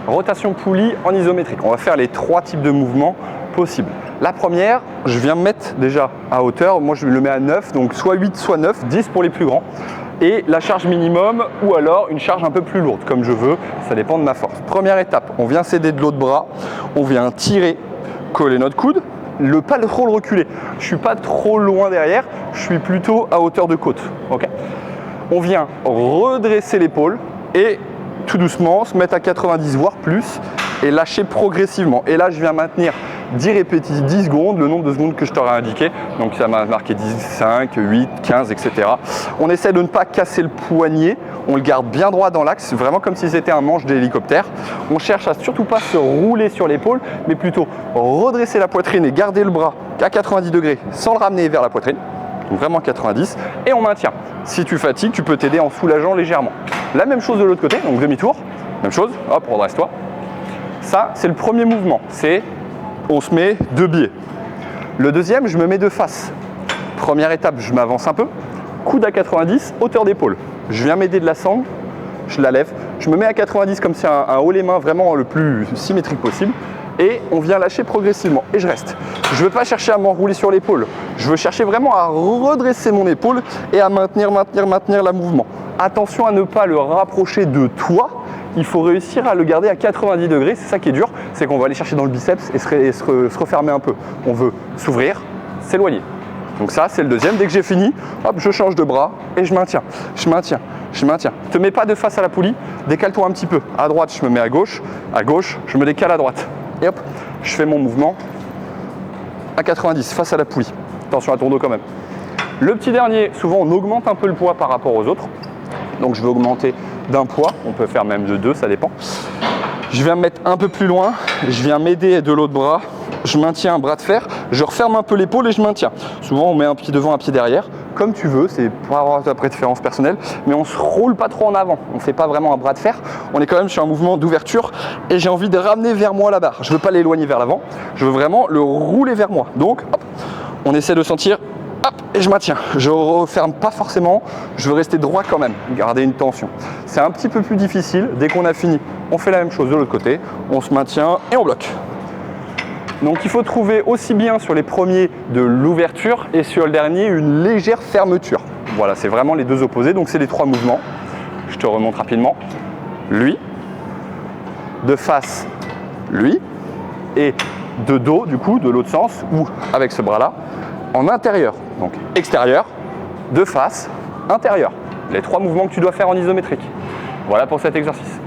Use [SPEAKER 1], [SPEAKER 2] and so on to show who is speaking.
[SPEAKER 1] rotation poulie en isométrique. On va faire les 3 types de mouvements possibles. La première, je viens me mettre déjà à hauteur. Moi, je le mets à 9, donc soit 8, soit 9, 10 pour les plus grands. Et la charge minimum ou alors une charge un peu plus lourde, comme je veux. Ça dépend de ma force. Première étape, on vient s'aider de l'autre bras. On vient tirer, coller notre coude. Pas trop le reculer. Je ne suis pas trop loin derrière. Je suis plutôt à hauteur de côte. Okay, on vient redresser l'épaule et tout doucement se mettre à 90 voire plus et lâcher progressivement. Et là, je viens maintenir 10 répétitions, 10 secondes, le nombre de secondes que je t'aurais indiqué. Donc ça m'a marqué 10, 5, 8, 15, etc. On essaie de ne pas casser le poignet. On le garde bien droit dans l'axe, vraiment comme si c'était un manche d'hélicoptère. On cherche à surtout pas se rouler sur l'épaule, mais plutôt redresser la poitrine et garder le bras à 90 degrés sans le ramener vers la poitrine. Donc vraiment 90. Et on maintient. Si tu fatigues, tu peux t'aider en soulageant légèrement. La même chose de l'autre côté, donc demi-tour. Même chose, hop, redresse-toi. Ça, c'est le premier mouvement. C'est on se met de biais. Le deuxième, je me mets de face. Première étape, je m'avance un peu. Coude à 90, hauteur d'épaule. Je viens m'aider de la sangle, je la lève. Je me mets à 90 comme si un haut les mains vraiment le plus symétrique possible. Et on vient lâcher progressivement. Et je reste. Je ne veux pas chercher à m'enrouler sur l'épaule. Je veux chercher vraiment à redresser mon épaule et à maintenir le mouvement. Attention à ne pas le rapprocher de toi. Il faut réussir à le garder à 90 degrés. C'est ça qui est dur. C'est qu'on va aller chercher dans le biceps et se refermer un peu. On veut s'ouvrir, s'éloigner. Donc ça, c'est le deuxième. Dès que j'ai fini, hop, je change de bras et je maintiens. Je maintiens. Te mets pas de face à la poulie. Décale-toi un petit peu. À droite, je me mets à gauche. À gauche, je me décale à droite. Et hop, je fais mon mouvement à 90 face à la poulie. Attention à ton dos quand même. Le petit dernier, souvent on augmente un peu le poids par rapport aux autres. Donc je vais augmenter d'un poids, on peut faire même de 2, ça dépend. Je viens me mettre un peu plus loin, je viens m'aider de l'autre bras, je maintiens un bras de fer, je referme un peu l'épaule et je maintiens. Souvent on met un pied devant, un pied derrière, comme tu veux, c'est pas avoir ta préférence personnelle, mais on se roule pas trop en avant, on fait pas vraiment un bras de fer, on est quand même sur un mouvement d'ouverture et j'ai envie de ramener vers moi la barre. Je veux pas l'éloigner vers l'avant, je veux vraiment le rouler vers moi. Donc hop, on essaie de sentir, hop, et je maintiens. Je referme pas forcément, je veux rester droit quand même, garder une tension. C'est un petit peu plus difficile, dès qu'on a fini, on fait la même chose de l'autre côté, on se maintient et on bloque. Donc il faut trouver aussi bien sur les premiers de l'ouverture et sur le dernier une légère fermeture. Voilà, c'est vraiment les deux opposés, donc c'est les 3 mouvements. Je te remonte rapidement. Lui, de face, lui, et de dos, du coup, de l'autre sens, ou avec ce bras-là, en intérieur. Donc extérieur, de face, intérieur. Les 3 mouvements que tu dois faire en isométrique. Voilà pour cet exercice.